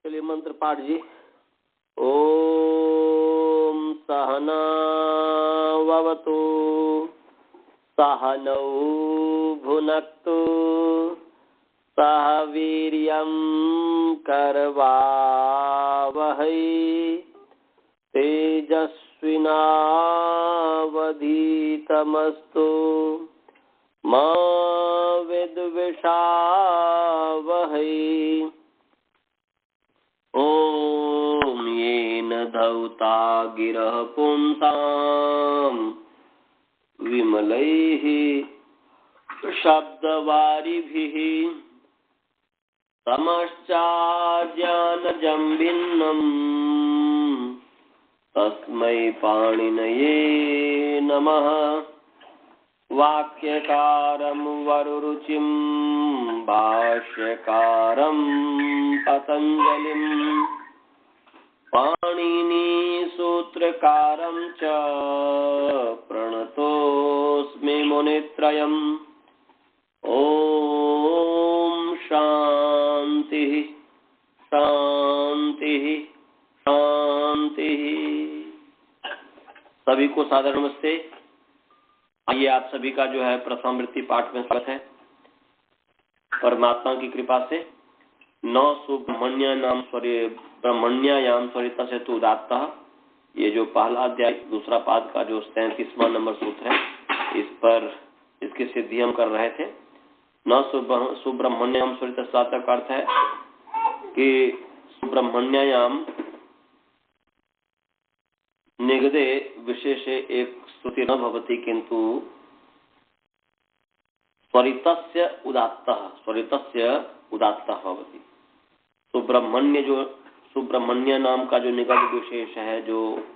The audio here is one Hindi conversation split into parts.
चलिए मंत्र पाठ जी। ओम सहना ववतु सहनौ भुनक्तु सह वीर्यं करवावहै तेजस्विनावधीतमस्तु मा विद्विषावहै। ओम येन धौता गिरः पुंसां विमलैः शब्दवारिभिः समश्चाज्ञानजं भिन्नम् तस्मै पाणिनये नमः। वाक्यकारं वरुरुचिं भाष्यकारं पतञ्जलिं पाणिनिसूत्रकारं च प्रणतोऽस्मि मुनित्रयम्। ओम शांति शांति शांति। सभी को सादर नमस्ते। आइए आप सभी का जो है प्रथम वृत्ति पाठ में स्वागत है। परमात्मा की कृपा से 9 सुब्रह्मण्याम स्वरित से उदात्त, ये जो पहला अध्याय दूसरा पाद का जो 33वां नंबर सूत्र है, इस पर इसकी सिद्धि हम कर रहे थे। 9 सुब्रह्मण्याम स्वरित का अर्थ है कि सुब्रह्मण्याम निगदे विशेषे एक स्तुति न भवति किंतु स्वरितस्य उदात्तः भवति। सुब्रह्मण्य नाम का जो निगद विशेष है, जो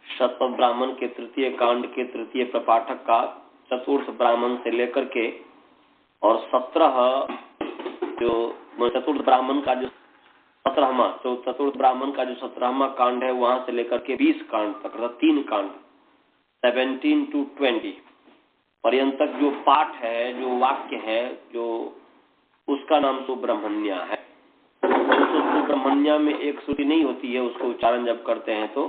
शतपथ ब्राह्मण के तृतीय कांड के तृतीय प्रपाठक का चतुर्थ ब्राह्मण से लेकर के और 17 जो चतुर्थ ब्राह्मण का जो 17वां चतुर्थ ब्राह्मण का जो 17वां कांड है, वहां से लेकर के 20 कांड तक, 3 कांड 17 to 20 पर्यंत तक जो पाठ है, जो वाक्य है, जो उसका नाम सुब्रह्मण्य है। तो सुब्रह्मण्य में एक श्रुति नहीं होती है, उसको उच्चारण जब करते हैं तो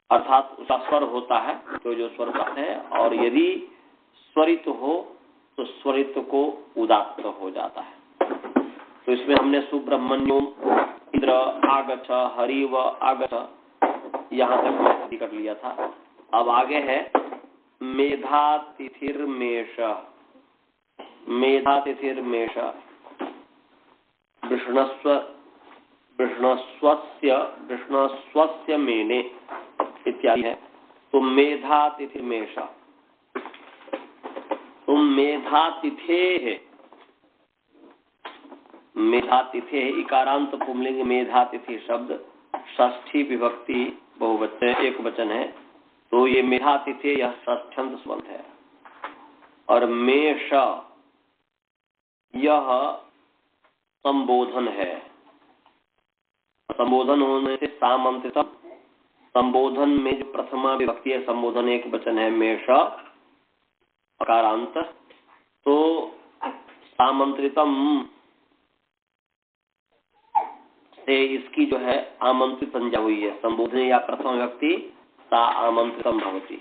अर्थात उसका स्वर होता है, तो जो स्वर का है, और यदि स्वरित हो तो स्वरित को उदात्त हो जाता है। तो इसमें हमने सुब्रह्मण्यम इंद्र आगच्छ हरिव आगच्छ यहाँ तक मैं कर लिया था। अब आगे है मेधातिथिर्मेष। मेधातिथिर्मेष वृषणस्वस्य मेने इत्यादि है। तो मेधातिथिर्मेष, तुम मेधातिथे है। मेधातिथे इकारांत पुंलिंग मेधातिथि शब्द षष्ठी विभक्ति बहुवचन एक वचन है, तो ये मेधातिथे यह षष्ठ्यंत स्वंत है। और मेष यह संबोधन है। संबोधन होने से सामंत्रितम, संबोधन में जो प्रथमा विभक्ति है, संबोधन एक वचन है, मेष अकारांत, तो सामंत्रितम से इसकी जो है आमंत्रित संज्ञा हुई है। संबोधन या प्रथमा विभक्ति सा आमंत्रितम भवति।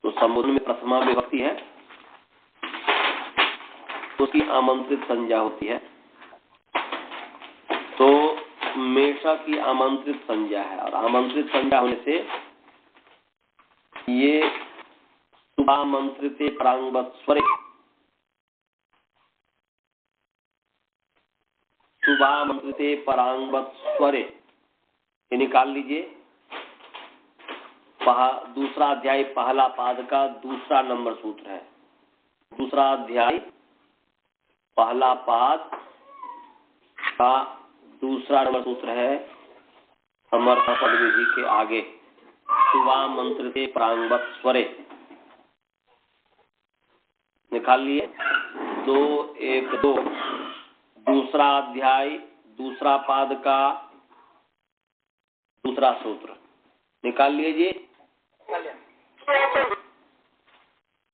तो संबोधन में प्रथमा विभक्ति है तो उसकी आमंत्रित संज्ञा होती है। तो मेषा की आमंत्रित संज्ञा है, और आमंत्रित संज्ञा होने से ये शुभामंत्रिते परांगवत स्वरे, शुभामंत्रिते परांगवत स्वरे, ये निकाल लीजिए। दूसरा अध्याय पहला पाद का दूसरा नंबर सूत्र है। दूसरा अध्याय पहला पाद का दूसरा नंबर सूत्र है, समर्थ पद विधि के आगे शुभामंत्रिते परांगवत स्वरे निकाल लिए। 2:1-2 दूसरा अध्याय दूसरा पाद का दूसरा सूत्र निकाल लीजिए।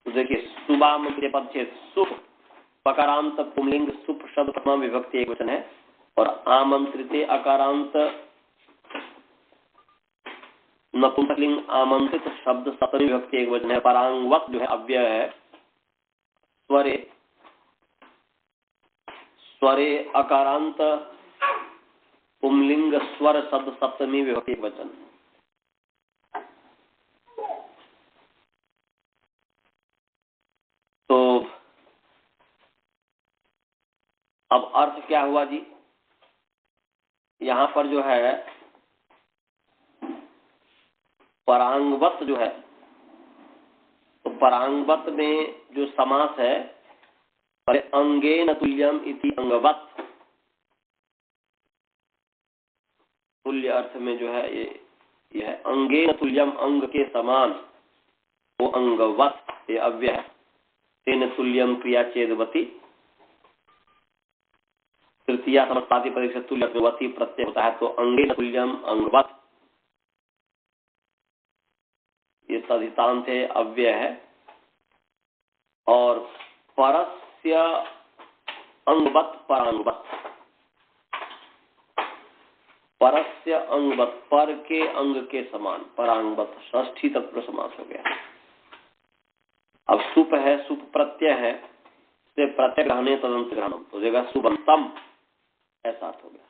तो देखिए, शुभामंत्रिते पद से सुप पकारांत पुंलिंग सुप शब्द प्रथमा विभक्ति एक वचन है, और आमंत्रिते अकारांत नपुंसकलिंग आमंत्रित शब्द सप्तमी विभक्ति एक वचन है। परांगवत जो है अव्यय है। स्वरे स्वरे अकारांत पुंलिंग स्वर शब्द सप्तमी विभक्ति एक वचन। तो अब अर्थ क्या हुआ जी? यहां पर जो है परांगवत जो है, तो परांगवत में जो समास है अंगेन तुल्यम इति अंगवत, तुल्य अर्थ में जो है ये है अंगेन तुल्यम, अंग के समान, वो अंगवत ये अव्यय है। तेन तुल्यम क्रिया चेदवती, तृतीया समस्तादि पद से तुल्यवती प्रत्यय होता है, तो अंगेन तुल्यम अंगवत ये तदितांत है, अव्यय है। और परस्य अंगवत परांगवत, परस्य अंगवत पर के अंग के समान, परांगवत षष्ठी तत्पुरुष समास हो गया। अब सुप है, सुप प्रत्यय है, से प्रत्यय ग्रहणे तदंत ग्रहणम हो जाएगा सुबंतम, ऐसा अर्थ हो गया।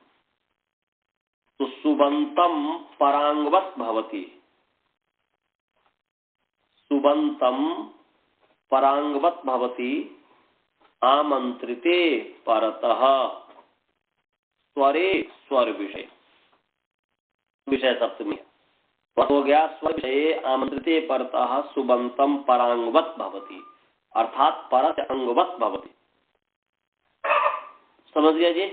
तो सुबंतम परांगवत भवति, सुबंतम परांगवत भवति आमंत्रिते परतः स्वरे स्वर विषय, विषय सप्तमी हो गया। स्वर विषय आमंत्रिते परतः सुबंतम परांगवत भवति, अर्थात परस्य अंगवत भवति। समझ गया जी?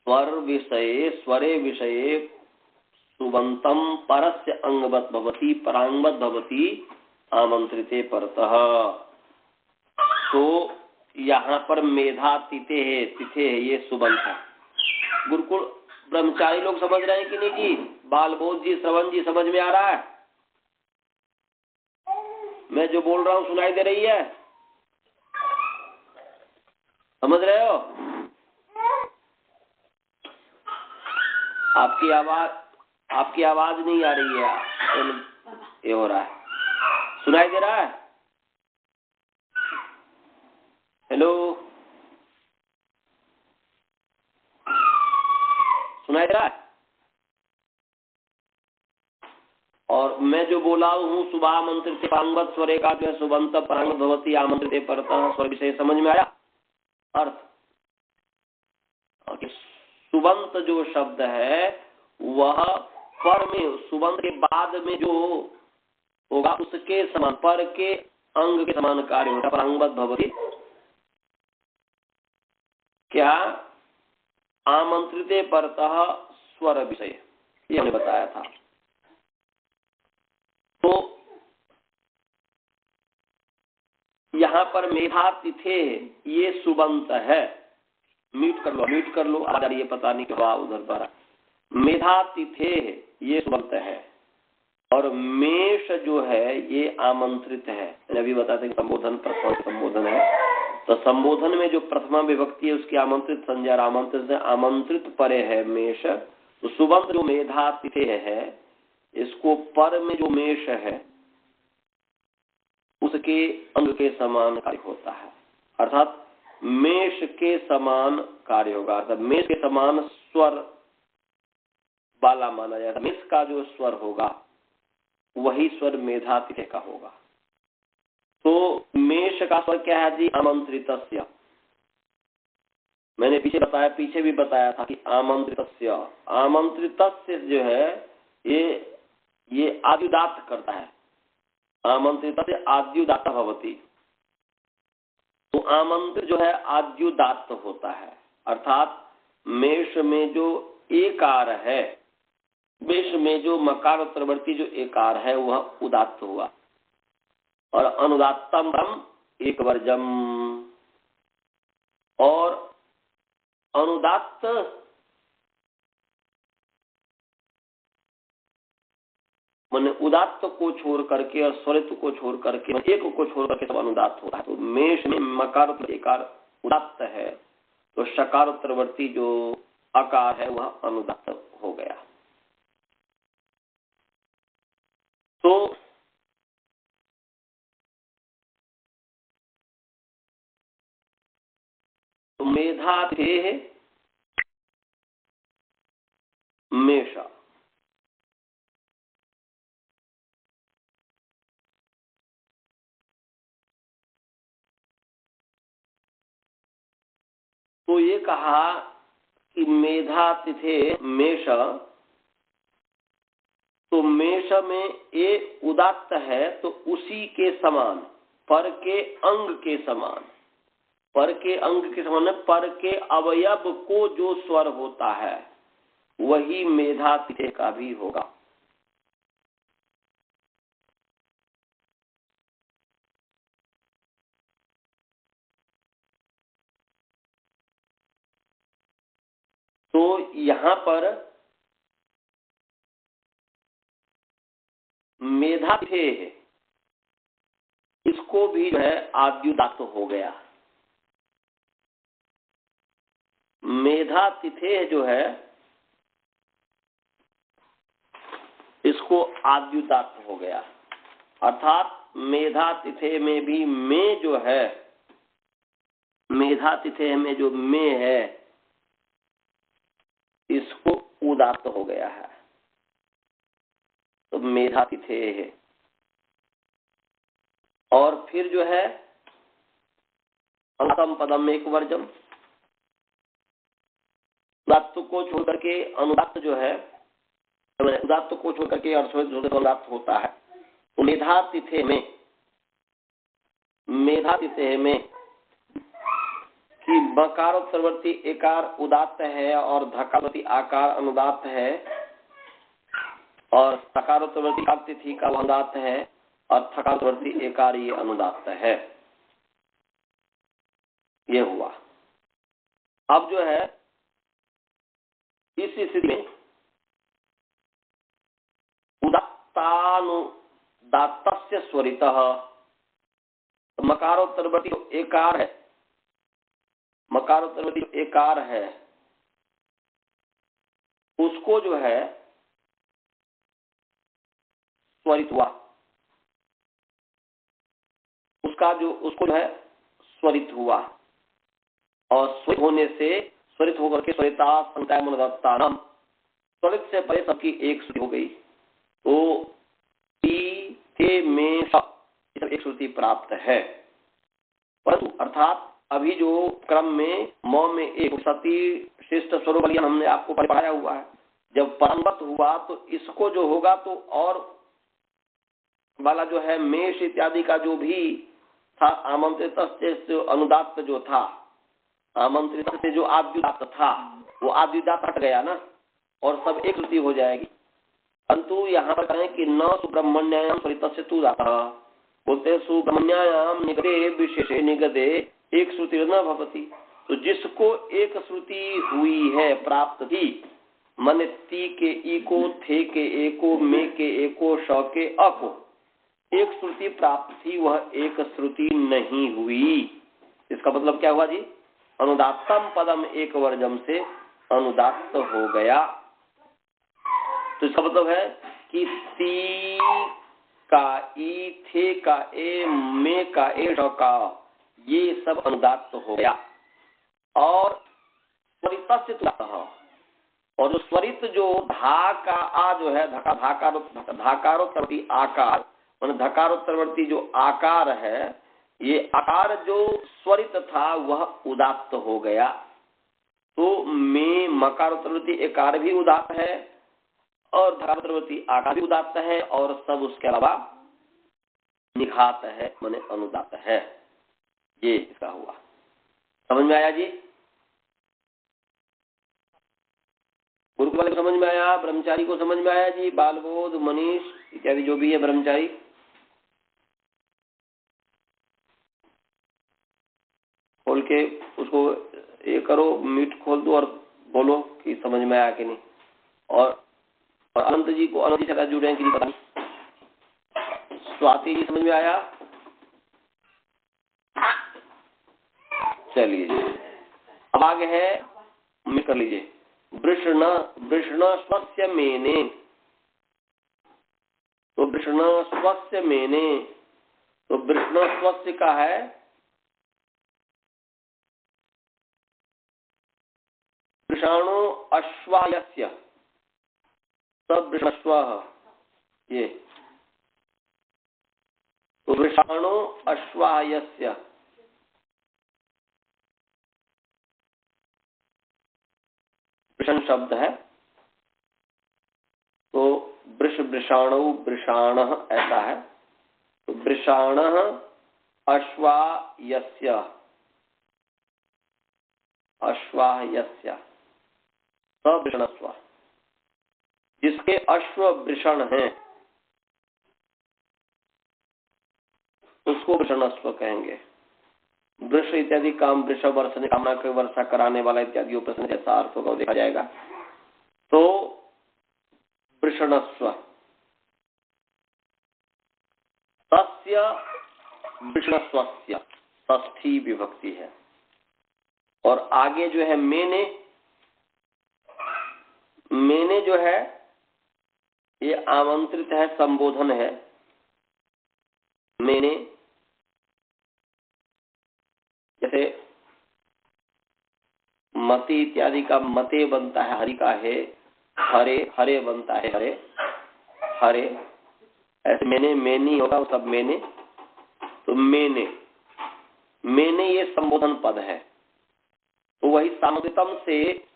स्वर विषय स्वरे विषय सुबंतम परस्य अंगवत भवति परांगवत भवति आमंत्रिते परतः। तो यहाँ पर मेधा तिथे है, तिथे है, ये सुबंत है। गुरुकुल ब्रह्मचारी लोग समझ रहे हैं कि नहीं जी? बालबोध जी, श्रवण जी, समझ में आ रहा है? मैं जो बोल रहा हूँ सुनाई दे रही है? समझ रहे हो? आपकी आवाज नहीं आ रही है, ये हो रहा है। सुनाई दे रहा है? हेलो, सुनाई दे रहा है? और मैं जो बोला हूँ सुबह आमंत्रित परांगवत स्वरे का जो है सुबंत परांगवत भवति आमंत्रित परतः स्वर विषय, समझ में आया अर्थ? सुबंत जो शब्द है वह पर में, सुबंत के बाद में जो होगा उसके समान, पर के अंग के समान कार्य होता है। परांगवत भवति क्या? आमंत्रिते परतः स्वर विषय, ये हमने बताया था। तो यहाँ पर मेधा तिथे ये सुबंत है। म्यूट कर लो, आ रही है पता नहीं क्यों उधर द्वारा। मेधा तिथे ये सुबंत है और मेष जो है ये आमंत्रित है। अभी बताते हैं संबोधन प्रथमा संबोधन है, तो संबोधन में जो प्रथमा विभक्ति है उसकी आमंत्रित संज्ञा, आमंत्रित से आमंत्रित परे है मेष। तो सुबंत जो मेधा तिथे है, इसको पर में जो मेष है उसके अंग के समान कार्य होता है, अर्थात मेष के समान कार्य होगा, अर्थात मेष के समान स्वर वाला माना जाएगा। मेष का जो स्वर होगा वही स्वर मेधा तिथे का होगा। तो मेष का स्वर क्या है जी? आमंत्रितस्य। मैंने पीछे भी बताया था कि आमंत्रितस्य, आमंत्रितस्य जो है ये आद्युदात्त करता है। आमंत्रितस्य आद्युदात्त भवति, तो आमंत्रित जो है आद्युदात्त होता है, अर्थात मेष में जो एकार है, मेष में जो मकार उत्तरवर्ती जो एकार है वह उदात्त हुआ। और अनुदात्तम एक वर्जम, और अनुदात्त माने उदात्त को छोड़ करके और स्वरित को छोड़ करके, एक को छोड़ करके सब अनुदात्त होता है। तो मेष में मकार एकार उदात्त है तो शकारोत्तरवर्ती जो अकार है वह अनुदात्त हो गया। तो मेधातिथेः मेष, तो ये कहा कि मेधातिथे मेष, तो मेष में ए उदात्त है तो उसी के समान, पर के अंग के समान, पर के अंग के समान, पर के अवयव को जो स्वर होता है वही मेधातिथे का भी होगा। तो यहां पर मेधातिथे है, इसको भी जो है आद्युदात्त हो गया। मेधातिथे जो है इसको आद्युदात्त हो गया, अर्थात मेधातिथे में भी में जो है, मेधातिथे में जो में है इसको उदात्त हो गया है, तो मेधातिथे है। और फिर जो है अंतम पदम एक वर्जम, उदात्त को छोड़ करके अनुदात्त जो है, उदात्त को छोड़ करके अनुदात्त होता है। तो मेधातिथे में कि बकारोत्तरवर्ती एकार उदात्त है और धकारोत्तरवर्ती आकार अनुदात्त है, और सकारोत्तरवर्ती तिथि का अनुदात्त है, और थकारोत्तरवर्ती एकार ये अनुदात्त है। ये हुआ। अब जो है इस स्थिति में उदात्तानुदात्तस्य स्वरितः, मकारोत्तरवर्ती एकार है, मकारोत्तरवर्ती एकार है उसको जो है स्वरित हुआ, उसको जो है स्वरित हुआ, और स्वरित होने से, स्वरित होकर के स्वरिता संकाय मनोदत्तानाम, स्वरित से पहले सबकी एक श्रुति हो गई, तो ती थे में सब एक श्रुति प्राप्त है। परंतु अर्थात अभी जो क्रम में म में एक सती श्रेष्ठ स्वरूप हमने आपको पढ़ाया हुआ है, जब परमवत हुआ तो इसको जो होगा तो और वाला जो है मेष इत्यादि का जो भी था आमंत्रित से अनुदात्त जो था, आमंत्रित से जो आद्युदात्त था वो आद्युदात्त हट गया ना, और सब एक श्रुति हो जाएगी। परंतु यहाँ पर कहें कि न सुब्रह्मण्याम स्वरितस्य तु दाता, बोलते सुब्रह्मण्याम निगदे विशेषे निगदे एक श्रुति न भवति। तो जिसको एक श्रुति हुई है, प्राप्त थी, मन ती के ई को, थे के एको, मे के एको, श के अ को एक श्रुति प्राप्त थी, वह एक श्रुति नहीं हुई। इसका मतलब क्या हुआ जी? अनुदात्तम पदम एक वर्जम से अनुदात्त हो गया। तो इसका मतलब है कि ती का ई, थे का ए, मे का ए, श का ये सब अनुदात्त हो गया। और स्वरितस्य तुदात्तः, और जो स्वरित जो धा का आ जो है, धाकारोत्तरवर्ती आकार, धकारोत्तरवर्ती जो आकार है, ये आकार जो स्वरित था वह उदात्त हो गया। तो में मकारोत्तरवर्ती एकार भी उदात्त है और धकारोत्तरवर्ती आकार भी उदात्त है, और सब उसके अलावा निघात है, माने अनुदात्त है। ये इसका हुआ। समझ में आया जी? गुरुकुल वाले को समझ में आया? ब्रह्मचारी को समझ में आया जी? बालबोध, मनीष इत्यादि जो भी है ब्रह्मचारी, खोल के उसको ये करो, मीट खोल दो और बोलो कि समझ में आया कि नहीं। और अनंत जी को, अनंत जी से जुड़े हैं कि नहीं पता नहीं। स्वाति जी समझ में आया? चलिए जी, अब आगे है, मैं कर लीजिए, वृषण वृषण स्वस्य मेने, तो वृषण स्वस्य मेने, तो वृषण स्वस्य का है वृषाणु अश्वायस्य, सब वृषस्व, ये तो वृषाणु अश्वायस्य, वृषण शब्द है, तो वृष वृषाणु वृषाण ऐसा है, तो वृषाण अश्वायस्य, अश्वायस्य सवृषणस्व, जिसके अश्व वृषण हैं उसको वृषणस्व कहेंगे। वृष इत्यादि काम, वृष वर्षने, कामना के वर्षा कराने वाला इत्यादि प्रश्न जैसा अर्थ होगा देखा जाएगा। तो वृषणस्व, तस्य वृषणस्वस्य, षष्ठी विभक्ति है। और आगे जो है मेने, मेने जो है ये आमंत्रित है, संबोधन है। मेने जैसे मति इत्यादि का मते बनता है, हरि का है, हरे हरे बनता है, हरे हरे, ऐसे मैंने मेनी होगा वो सब मेने, तो मेने मेने ये संबोधन पद है। तो वही सामग्रितम से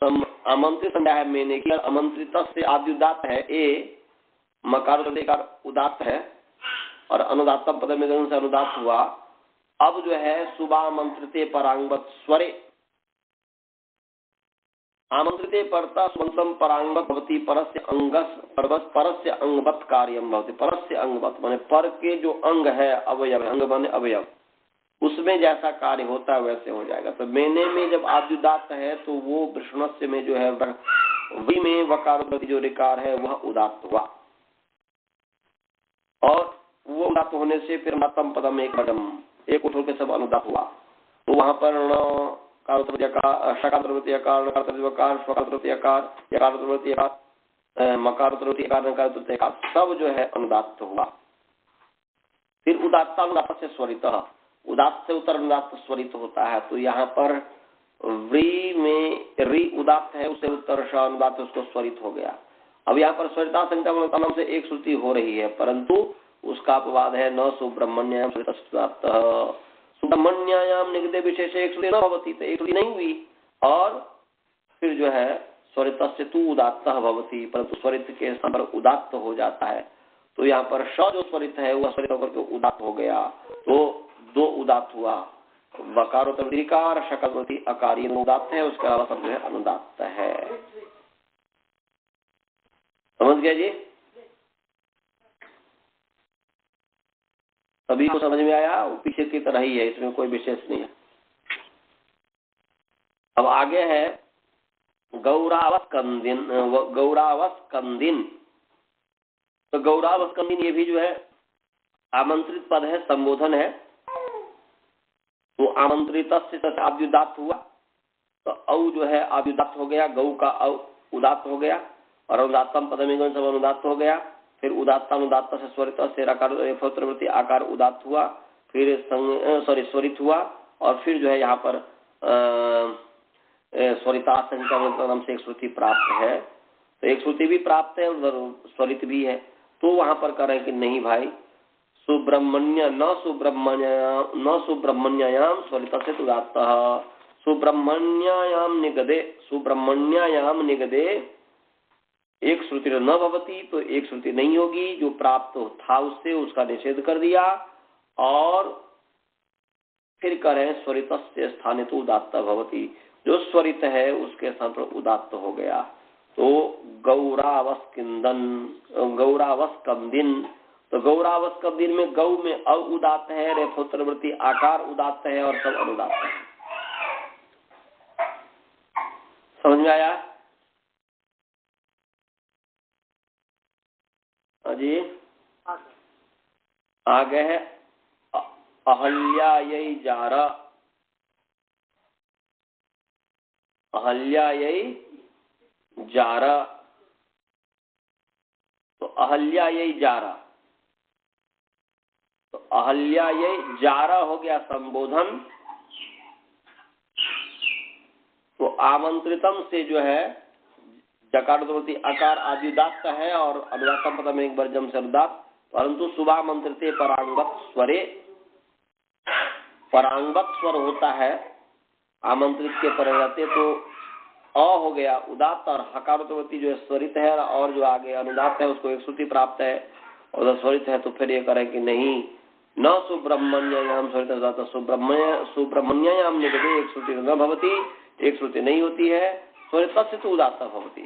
आमंत्रित संज्ञा है मेने की, आमंत्रित से आद्युदात है, ए मकार उदात है और अनुदातम पद में से अनुदात हुआ। अब जो है शुभामंत्रिते परांगवत स्वरे, आमंत्रिते परता सुबंतम परांगवत भवति, परस्य अंगस परवस, परस्य अंगवत कार्यम भवति, परस्य अंगवत माने पर के जो अंग है, अवयव, अंग माने अवयव, उसमें जैसा कार्य होता है वैसे हो जाएगा। तो मेने में जब आद्युदात है तो वो वृषणस्य में जो है वी में वकार जो रिकार है वह उदात्त हुआ, और वो उदात्त होने से फिर मतम पदम एक पदम एक उठो के सब अनुदात हुआ। तो वहां पर सब जो है अनुदात हुआ। फिर उदात्ता अनुदात से स्वरित, उदात्त से उत्तर अनुदात स्वरित होता है। तो यहाँ पर व्री में री उदात्त है, उससे उत्तर श अनुदात, उसको स्वरित हो गया। अब यहाँ पर स्वरिता संख्या नाम से एक श्रुति हो रही है, परंतु उसका अपवाद है न सुब्रह्मण्याम सुब्रह्मण्याम निगदे विशेष एक श्रुति न भवती, तो एक श्रुति नहीं हुई। और फिर जो है स्वरित से तू उदात्त भवती, परंतु स्वरित के स्थान पर उदात्त हो जाता है। तो यहाँ पर श जो स्वरित है वह स्वरित होकर के उदात्त हो गया, तो दो उदात्त हुआ, वकारोत्तर शकलवती अकारी अनुदात्त है, उसके अलावा सब जो है अनुदात्त है। समझ गया जी? सभी को समझ में आया? वो पीछे की तरह ही है, इसमें कोई विशेष नहीं है। अब आगे है गौरावस्कंदिन, गौरावस्कंदिन। तो गौरावस्कंदिन ये भी जो है आमंत्रित पद है, संबोधन है। तो आमंत्रित से आद्युदात हुआ, तो औ जो है आद्युदात हो गया, गौ का औ उदात हो गया, और अनुदात्तम पद में सब अनुदात हो गया। फिर उदात्ता अनुदात्त से स्वरित से रकारवृत्ति आकार उदात हुआ, फिर स्वरित हुआ, और फिर जो है यहाँ पर स्वरिता संख्या नाम से एक श्रुति प्राप्त है। तो एक श्रुति भी प्राप्त है और स्वरित भी है। तो वहां पर कह रहे हैं कि नहीं भाई, सुब्रह्मण्य न सुब्रह्मण्याम स्वरित से उदात्त, सुब्रह्मण्याम निगदे, सुब्रह्मण्याम निगदे एक श्रुति न भवती, तो एक श्रुति नहीं होगी, जो प्राप्त था उससे उसका निषेध कर दिया। और फिर कह रहे हैं स्वरित से स्थाने तो उदात्त भवती, जो स्वरित है उसके स्थान पर उदात्त हो गया। तो गौरावस्किंदन, गौरावस्कंदिन, तो गौरावस्कंदिन में गौ में अ उदात्त है, रेफोत्तरवृत्ति आकार उदात्त है, और सब अनुदात्त है। समझ में आया जी? आगे है अहल्या जारा, अहल्यायै जारा, तो अहल्यायै जारा, तो अहल्यायै जारा हो गया संबोधन। तो आमंत्रितम से जो है जकारोत्पत्ति अकार आदि उदात्त है और अनुदात्तम पदम एक बार जम से अनुदात्त, परंतु शुभामंत्रिते परांगत स्वरे, परांगत स्वर होता है आमंत्रित के पर रहते, तो अ हो गया उदात्त और हकारोत्पत्ति जो स्वरित है और जो आगे अनुदात्त है उसको एक श्रुति प्राप्त है, और स्वरित है तो फिर ये करें कि नहीं न सुब्रह्मण्याम स्वरित उदात्त सुब्रह्मण्याम निगते एक श्रुति न भवती, एक श्रुति नहीं होती है, स्वरित से तो उदात्त भवती,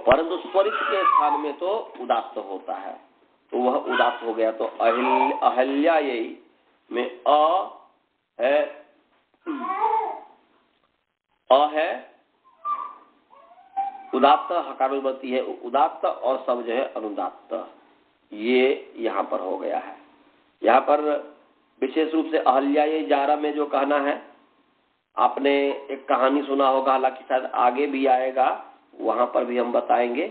परंतु स्वरित के स्थान में तो उदात्त होता है, तो वह उदात्त हो गया। तो अहल्यायै में अ है उदात्त, हकारोत्पत्ति है उदात्त और सब जो है अनुदात्त, ये यहाँ पर हो गया है। यहाँ पर विशेष रूप से अहल्यायै जारा में जो कहना है, आपने एक कहानी सुना होगा, हालांकि शायद आगे भी आएगा, वहां पर भी हम बताएंगे,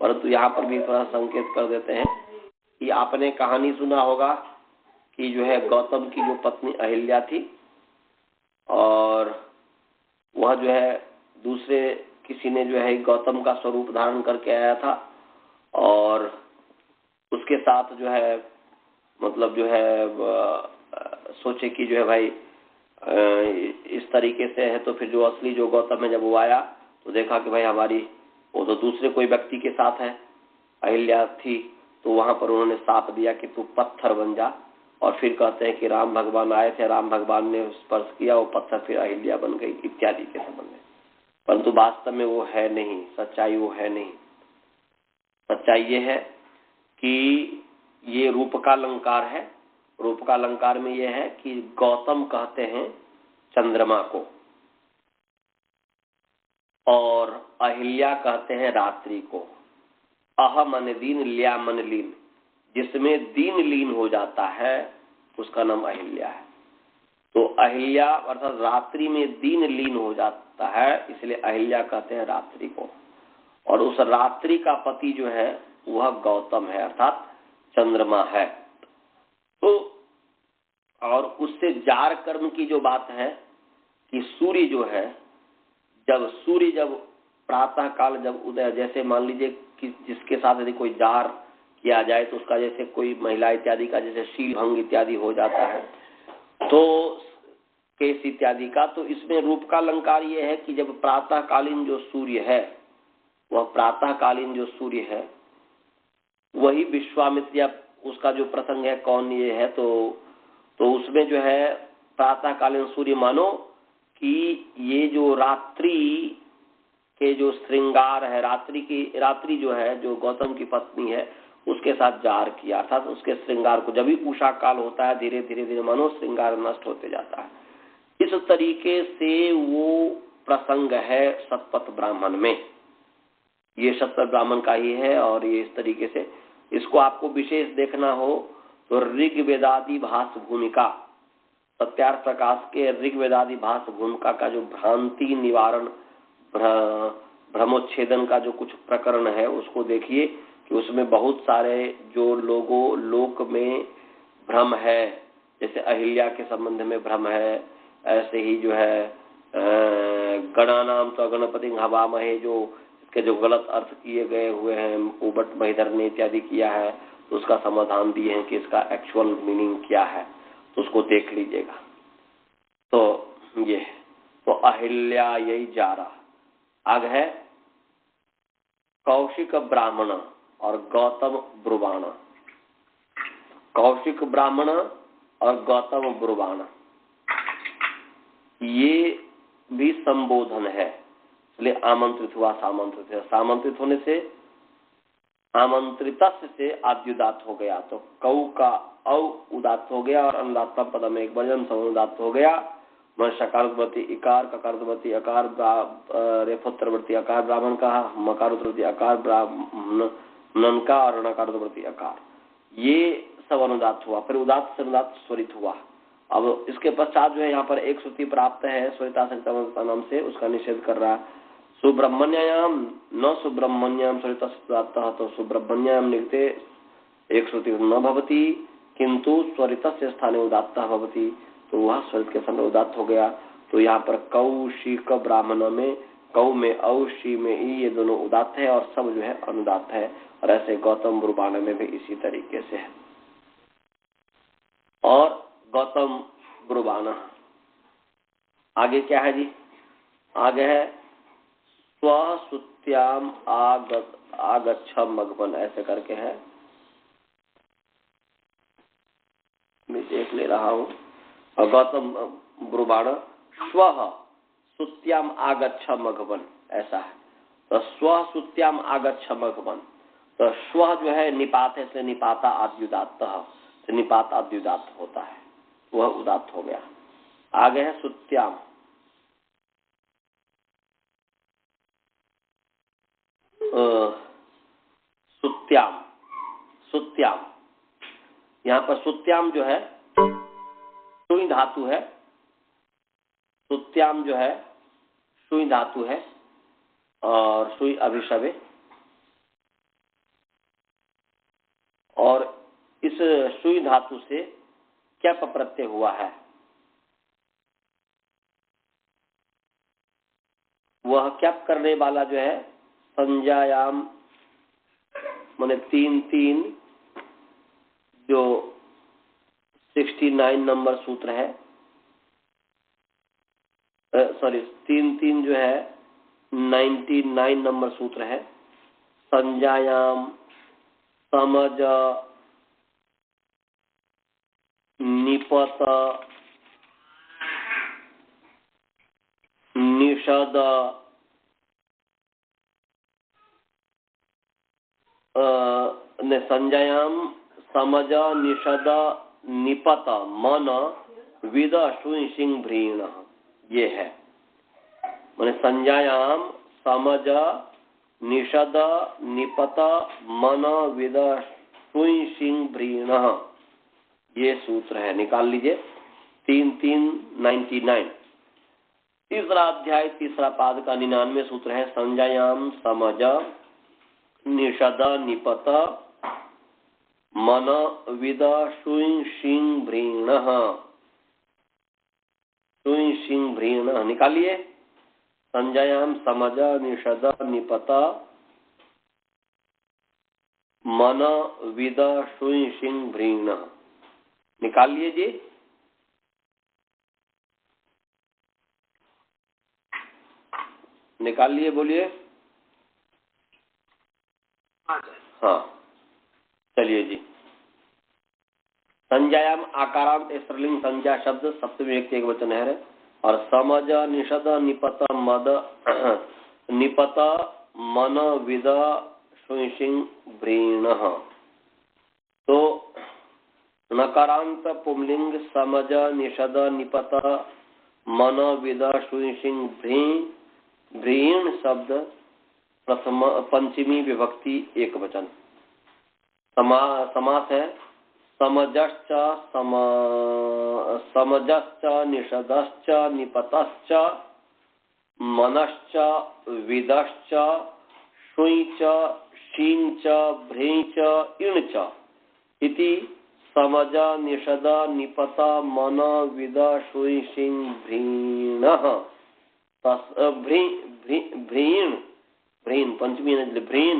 परंतु यहाँ पर भी थोड़ा संकेत कर देते हैं कि आपने कहानी सुना होगा कि जो है गौतम की जो पत्नी अहिल्या थी और वह जो है दूसरे किसी ने जो है गौतम का स्वरूप धारण करके आया था और उसके साथ जो है मतलब जो है सोचे कि जो है भाई इस तरीके से है, तो फिर जो असली जो गौतम है जब वो आया तो देखा कि भाई हमारी वो तो दूसरे कोई व्यक्ति के साथ है, अहिल्या थी, तो वहां पर उन्होंने साप दिया कि तू पत्थर बन जा, और फिर कहते हैं कि राम भगवान आए थे, राम भगवान ने स्पर्श किया, वो पत्थर फिर अहिल्या बन गई इत्यादि के संबंध में, परंतु वास्तव में वो है नहीं, सच्चाई वो है नहीं। सच्चाई ये है कि ये रूप का अलंकार है। रूप का अलंकार में ये है कि गौतम कहते हैं चंद्रमा को और अहिल्या कहते हैं रात्रि को। अह मन दीन, ल्या मन लीन, जिसमें दीन लीन हो जाता है उसका नाम अहिल्या है। तो अहिल्या अर्थात रात्रि में दीन लीन हो जाता है, इसलिए अहिल्या कहते हैं रात्रि को, और उस रात्रि का पति जो है वह गौतम है अर्थात चंद्रमा है। तो और उससे जार कर्म की जो बात है कि सूर्य जो है जब प्रातः काल जब उदय, जैसे मान लीजिए कि जिसके साथ यदि कोई जार किया जाए तो उसका जैसे कोई महिला इत्यादि का जैसे शील भंग इत्यादि हो जाता है, तो केस इत्यादि का, तो इसमें रूप का अलंकार ये है कि जब प्रातःकालीन जो सूर्य है, वह प्रातःकालीन जो सूर्य है वही विश्वामित्र, उसका जो प्रसंग है कौन ये है, तो उसमें जो है प्रातःकालीन सूर्य मानो कि ये जो रात्रि के जो श्रृंगार है, रात्रि जो है जो गौतम की पत्नी है उसके साथ जार किया, अर्थात उसके श्रृंगार को, जब भी उषा काल होता है धीरे धीरे मानो श्रृंगार नष्ट होते जाता है। इस तरीके से वो प्रसंग है शतपथ ब्राह्मण में, ये शतपथ ब्राह्मण का ही है। और ये इस तरीके से इसको आपको विशेष देखना हो तो ऋग वेदादि भाष भूमिका, सत्यार्थ प्रकाश के ऋग वेदादि भाष भूमिका का जो भ्रांति निवारण भ्रमोच्छेदन का जो कुछ प्रकरण है उसको देखिए कि उसमें बहुत सारे जो लोक में भ्रम है, जैसे अहिल्या के संबंध में भ्रम है, ऐसे ही जो है गणानाम तो गणपति हवामहे, जो इसके जो गलत अर्थ किए गए हुए हैं उबट महिधर ने इत्यादि किया है, तो उसका समाधान दिए हैं कि इसका एक्चुअल मीनिंग क्या है, तो उसको देख लीजिएगा। तो ये तो अहिल्या यही जारा। आग है कौशिक ब्राह्मण और गौतम ब्रुवाण। कौशिक ब्राह्मण और गौतम ब्रुवाण ये भी संबोधन है, इसलिए आमंत्रित हुआ, सामंत्रित है। सामंत्रित होने से आमंत्रित से आद्युदात हो गया, तो कौ का औ उदात हो गया और अनुदात्त पद में एक वजन समुदात हो गया। मन शकारोत्पत्ति इकार, ककारोत्पत्ति अकार, रेफोत्तरवर्ती अकार ब्राह्मण का, मकारोत्पत्ति अकार ब्राह्मण का और णकारोत्पत्ति अकार, ये सब अनुदात हुआ। फिर उदात से अनुदात स्वरित हुआ अब इसके पश्चात जो है यहाँ पर एक श्रुति प्राप्त है स्वरिता संहिता नाम से, उसका निषेध कर रहा है। सुब्रह्मण्याम न सुब्रह्मण्याम स्वरिता प्राप्त, तो सुब्रह्मण्याम निकटे एक श्रुति न भवती किंतु स्वरित से स्थाने उदात्त भवती, तो वह स्वरित के समय उदात्त हो गया। तो यहाँ पर कौशिक ब्राह्मण में कौ में औ शी में ई ये दोनों उदात्त है और सब जो है अनुदात्त है, और ऐसे गौतम ब्रुबाण में भी इसी तरीके से है। और गौतम ब्रुबाण आगे क्या है जी, आगे है स्वसुत्याम आगच्छ मघवन, ऐसे करके है, मैं देख ले रहा हूँ। और गौतम ब्रुबाण स्व सुत्याम आगच्छ मघवन, ऐसा है। तो स्व सुत्याम आगच्छ मघवन, तो स्व जो है निपात है, इसलिए निपाता आद्युदात्त, निपात आद्युदात्त होता है, वह उदात्त हो गया। आगे है सुत्याम, सुत्याम, सुत्याम, यहाँ पर सुत्याम जो है सुई धातु है, सुत्याम जो है सुई धातु है और सुई अभिशवे, और इस सुई धातु से कैप प्रत्यय हुआ है। वह कैप करने वाला जो है संज्ञायाम माने 3-3 जो 69 नंबर सूत्र है, सॉरी 3-3 जो है 99 नंबर सूत्र है। संज्ञायाम समज निपत निषद संज्ञायाम समज निषद निपत मन विद सुई सिंह भ्रीण, ये है। माने संज्ञायाम समज निषद निपत मन विद सुई सिंह भ्रीण, ये सूत्र है, निकाल लीजिए। 3-3-99 तीसरा अध्याय तीसरा पाद का 99 सूत्र है। संज्ञायाम समज निषद निपत मन विद सुई सिंह भ्रीण, सुई सिंह भ्रीण, निकालिए। संज्ञायाम समज निषद निपत मन विद सुई सिंह भ्रीण, निकालिए जी। निकालिए, बोलिए। हाँ चलिए जी। संज्ञायाम आकारांत स्त्रीलिंग संज्ञा शब्द सप्तमी व्यक्ति एक वचन है, और समज निषद निपत मद निपत मन विद सुई भ्रीण, तो नकारांत पुंलिंग समज निषद निपत मन विद सुई भ्रीण शब्द प्रथम पंचमी विभक्ति एक वचन। समास है समजश्च समजश्च निषदश्च निपतश्च मनश्च विदश्च सुईच शींच भ्रीच इणच इति समज निषद निपत मन विद सुई सिंह भ्रीण, भ्रीण भ्रीण पंचमी भ्रीण,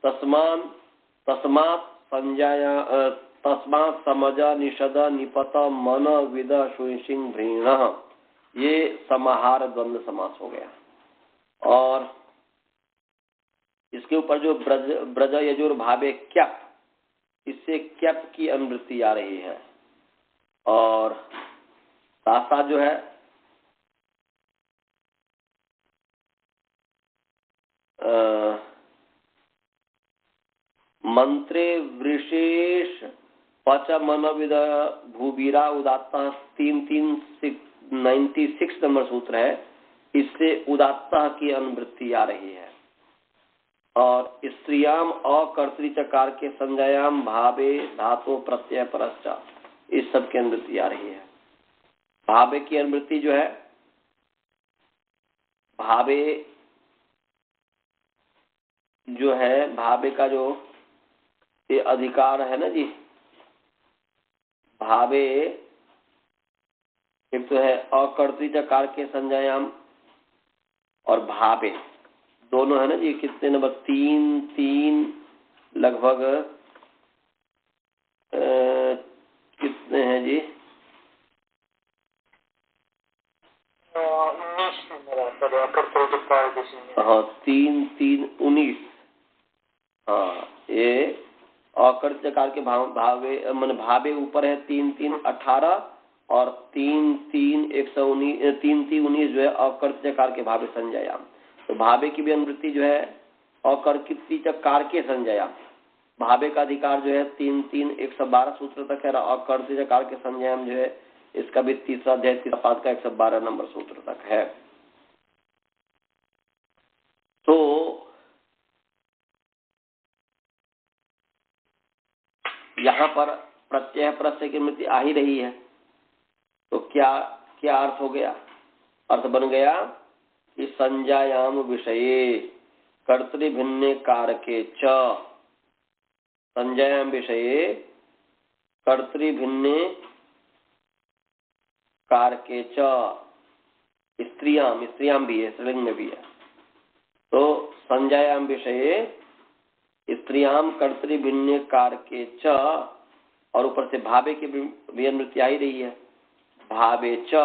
तस्मात् संज्ञाया तस्मात् समज निषद निपत मन विद सुई सिंह भ्रीण, ये समाहार द्वंद्व समास हो गया। और इसके ऊपर जो ब्रज यजुर भावे क्यप, इससे क्यप की अनुवृत्ति आ रही है। और साथ साथ जो है मंत्रे वृषेश पच मन विद भूबीरा उदात्ता 3-3-96 नंबर सूत्र है, इससे उदात्ता की अनुवृत्ति आ रही है। और स्त्रियाम अकर्तृ चकार के संज्ञायाम भावे धातु प्रत्यय परश्च, इस सब की अनुवृत्ति आ रही है। भावे की अनुवृत्ति जो है, भावे जो है, भावे का जो ये अधिकार है ना जी, भावे एक तो है अकर्तृकार के संज्ञायाम और भावे दोनों है ना जी। कितने नंबर? 3 लगभग कितने हैं जी? 19। हाँ 3 हाँ, ये अकर्तृकार के भावे मन भावे ऊपर है 3 18 और 3 19 जो है अकर्तृकार के भावे संज्ञायाम। तो भावे की भी अनुवृत्ति जो है अकर्तृकार के संज्ञायाम। भावे का अधिकार जो है 3 112 सूत्र तक है, अकर्तृकार के संज्ञायाम जो है इसका भी तीसरा अध्याय 3 का 112 नंबर सूत्र तक है। तो यहाँ पर प्रत्यय प्रत्यय की अनुवृत्ति आ ही रही है, तो क्या क्या अर्थ हो गया? अर्थ बन गया कि संज्ञायाम विषये कर्तृभिन्ने कारके च, संज्ञायाम विषये कर्तृभिन्ने कारके च, स्त्रियाम भी है, स्त्रीलिंग में भी है। तो संज्ञायाम विषये स्त्रियाम कर्तृभिन्ने कारके च, और ऊपर से भावे की भी अनुवृत्ति आ ही रही है, भावे च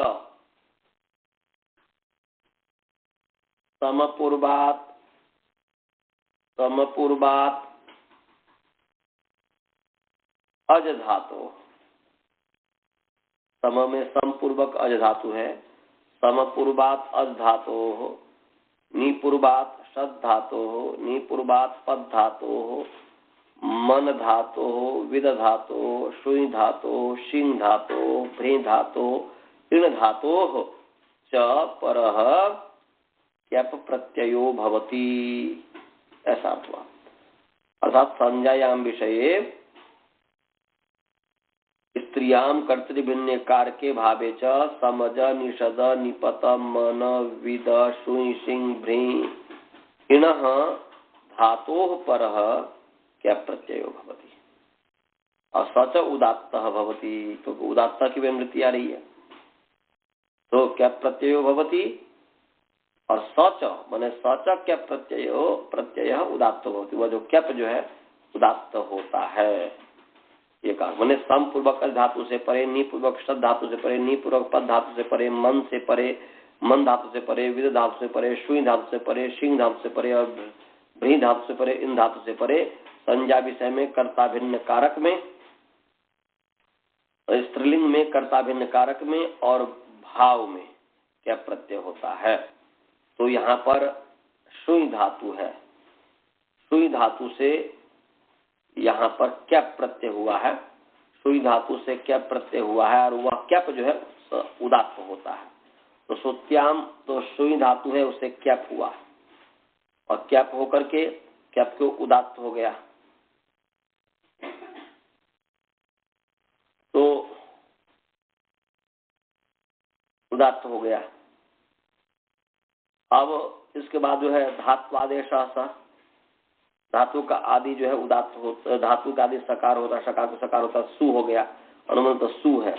समपूर्वात अज धातु, सम में समपूर्वक अज धातु है, समपूर्वात अज धातु, निपूर्वात शद धातु, निपूर्वात पद धातु, मन धातु, विद धातु, शुई धातु, शिंग धातु, भ्री धातु, ऋण धातु च परः क्यप प्रत्ययो भवति, ऐसा हुआ। अर्थात संज्ञायाम विषये स्त्रियाम कर्तृभिन्ने कारके भावे च समज निषद निपत मन विद शुई शिंग भ्री ऋण धातोः परः क्या प्रत्ययो भवति, और सच उदात्तः भवति, तो उदात्त की अनुवृत्ति आ रही है। तो क्या प्रत्ययो भवति और सच माने सच क्या प्रत्यय उदात्त भवति, वह जो कैप जो है उदात्त होता है। ये कहा माने सम पूर्वक धातु से परे, नी पूर्वक शब्द धातु से परे, नी पूर्वक पद धातु से परे, मन से परे, मन धातु से परे, विद धातु से परे, शुई धातु से परे, शिंग धातु से परे और भ्री धातु से परे, इन धातु से परे, संज्ञा विषय में कर्ता भिन्न कारक में, स्त्रीलिंग में कर्ता भिन्न कारक में और भाव में क्या प्रत्यय होता है। तो यहाँ पर शुई धातु है, शुई धातु से यहाँ पर क्या प्रत्यय हुआ है, शुई धातु से क्या प्रत्यय हुआ है और वह कैप जो है उदात्त होता है। तो सुत्याम तो शुई धातु है, उससे कैप हुआ और कैप होकर के कैप को उदात्त हो गया। तो उदात्त हो गया। अब इसके बाद जो है धात्वादेश, धातु का आदि जो है उदात्त होता, धातु का आदि सकार होता है, सकार को सकार होता है, सु हो गया, अनुमान तो सु है,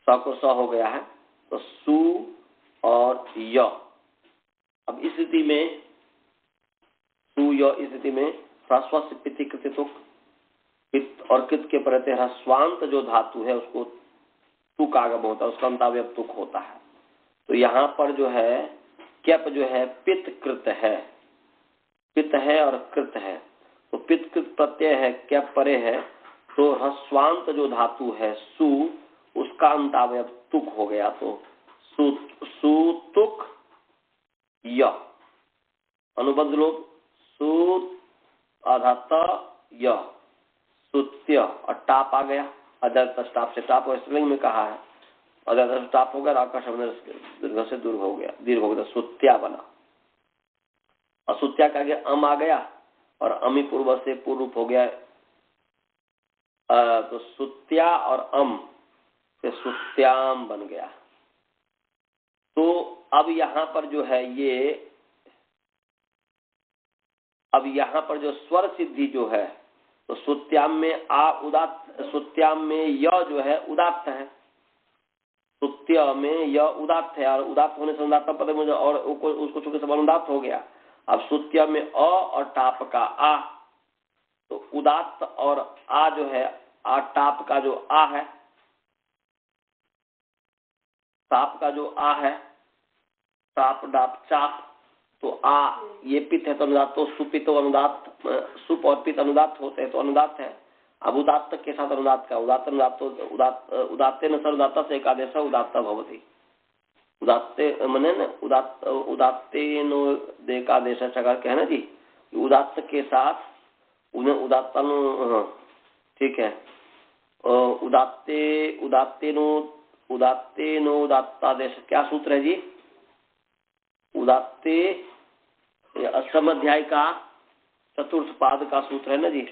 स को स हो गया है, तो सु और य। अब इस स्थिति में सु य, इस स्थिति में ह्रस्व से पिति कृतितुक, पित्त और कृत के प्रति ह्रस्वांत जो धातु है उसको तुक आगम होता है, उसका अंतावय तुक होता है। तो यहाँ पर जो है कैप जो है पित्त कृत है, पित्त है और कृत है, तो पित्त कृत प्रत्यय है, कैप परे है, तो ह्रस्वांत जो धातु है सु, उसका अंतावय तुक हो गया। तो सु तुक य, अनुबंध लोग सु आधा त य, सुत्य और टाप आ गया, अदर टाप से टाप स्त्रीलिंग में कहा है, अदर टाप हो गया, आकाश दीर्घ से दूर हो गया, दीर्घ हो गया, सुत्या बना। असुत्या का आगे अम आ गया और अमी पूर्व से पूर्व रूप हो गया, तो सुत्या और अम से सुत्याम बन गया। तो अब यहाँ पर जो है ये, अब यहाँ पर जो स्वर सिद्धि जो है, तो सुत्याम में आ उदात्त, सुत्याम में य जो है उदात्त है, सुत्य में य उदात्त है, और उदात्त होने से अनुदात्त पद में और उसको छूके से अनुदात्त हो गया। अब सुत्य में अ और टाप का आ, तो उदात्त और आ जो है, आ टाप का जो आ है, टाप का जो आ है, टाप डाप चाप, तो आ ये पित है तो अनुदात्त, तो सुपित अनुदात्त, सुप और पित अनुदात्त होते हैं तो अनुदात्त है। अब उदात्त के साथ अनुदात्त का उदात्त अनुदात्त उदात्तेन सर्वदात्त से एकादेश उदात्त भवति, उदात्ते मने न उदात्त उदात्तेन एकादेश चकार के है ना जी, उदात्त के साथ उन्हें उदात्तन, ठीक है, उदात्ते उदात्तेनो उदात्तेनो उदात्तादेश, क्या सूत्र है जी? उदात्ते अष्टम अध्याय का चतुर्थ पाद का सूत्र है ना जी।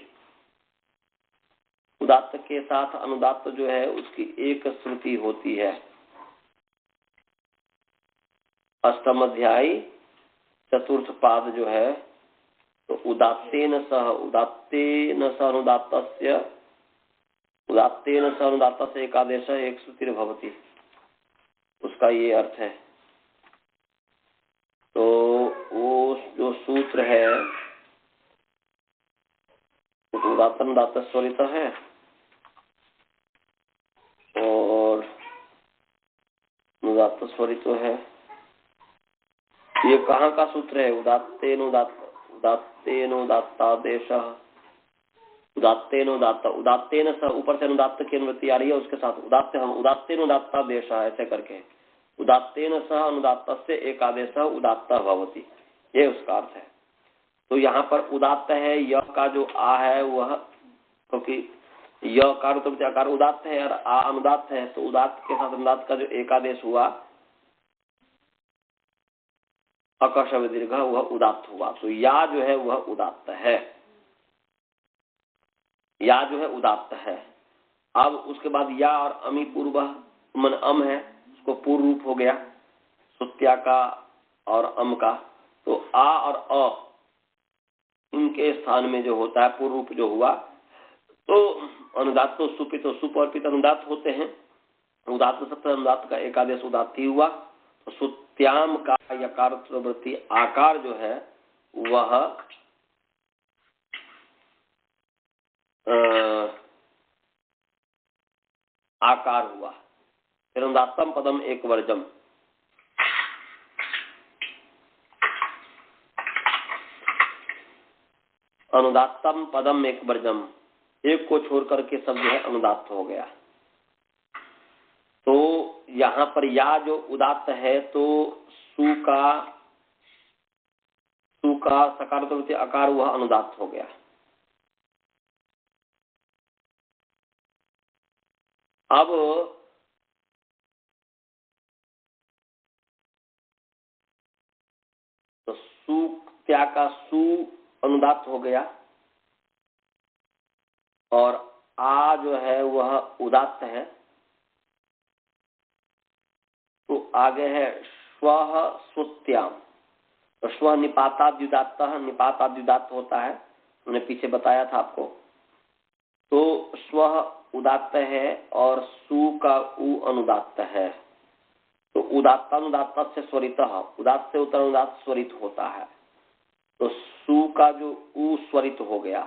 उदात्त के साथ अनुदात्त जो है उसकी एक श्रुति होती है। अष्टम अध्याय चतुर्थ पाद जो है, तो उदात्तेन सह अनुदात्तस्य उदात्तेन सह अनुदात्तस्य एकादेश एक श्रुति भवति, उसका ये अर्थ है। तो वो जो सूत्र है उदात्त अनुदात्त स्वरित है, और अनुदात्त स्वरित है। ये कहाँ का सूत्र है? उदात्तेन उदात्तादेश, उदात्तेन उदात्त, उदात्तेन स ऊपर से अनुदात्त की अनुवृत्ति आ रही है, उसके साथ उदात्तेन उदात्तादेश ऐसे करके, उदात्तेन सह अनुदात्तस्य एकादेश उदात्त भवति, ये उसका अर्थ है। तो यहाँ पर उदात्त है, य का जो आ है वह, क्योंकि य कार तो आकार उदात्त है और आ अनुदात्त है, तो उदात्त के साथ अनुदात्त का जो एकादेश हुआ अकर्ष दीर्घ, वह उदात्त हुआ। तो या जो है वह उदात्त है, या जो है उदात्त है। अब उसके बाद या और अमी पूर्व मन अम है, उसको पूर्व रूप हो गया सुत्या का और अम का, तो आ और अ इनके स्थान में जो होता है पूर्व रूप जो हुआ, तो अनुदात्त तो सुपित तो सुप और पित अनुदात्त होते हैं। उदात्त सप्त अनुदात्त का एकादेश उदात्त ही हुआ। तो सुत्याम का यकार प्रवृत्ति आकार जो है वह आकार हुआ। फिर अनुदात्तम पदम एक वर्जम, अनुदात्तम पदम एक वर्जम, एक को छोड़ करके सब जो है अनुदात्त हो गया। तो यहाँ पर या जो उदात्त है, तो सु का सकार प्रवृत्ति आकार वह अनुदात्त हो गया। अब तो सु त्या का सु अनुदात्त हो गया, और आ जो है वह उदात्त है। तो आगे है स्वः सुत्याम, तो स्व निपाताद्युदात्त, निपाताद्युदात्त होता है, मैंने पीछे बताया था आपको। तो स्व उदात्त है और सु का उ अनुदात्त है। तो उदात्तानुदात्त से स्वरित, उदात्त से उत्तर अनुदात्त स्वरित होता है। तो सु का जो उ स्वरित हो गया,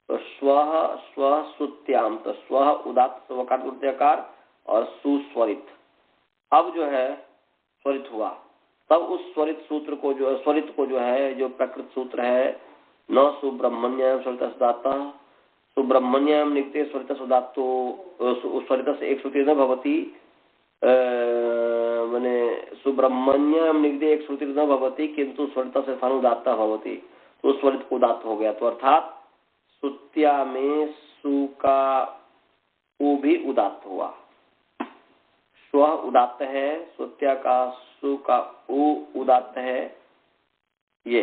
तो स्व सुत्याम, तो स्व उदात्त स्वकार और सुस्वरित। अब जो है स्वरित हुआ, तब उस स्वरित सूत्र को जो स्वरित को जो है, जो प्रकृत सूत्र है, न सुब्रह्मण्यम स्वरित सुदात्ता, सुब्रह्मण्यम निकटे स्वरित सुदात्तो, स्वरित से एक श्रुति न भवती, माने सुब्रह्मण्यम निगदे एक श्रुति न भवती किंतु स्वरित से सानुदात्ता भवती, तो स्वरित उदात्त हो गया। तो अर्थात सुत्या में सु का उ भी उदात्त हुआ। स्व उदात्त है, सुत्या का सु का उ उदात्त है। ये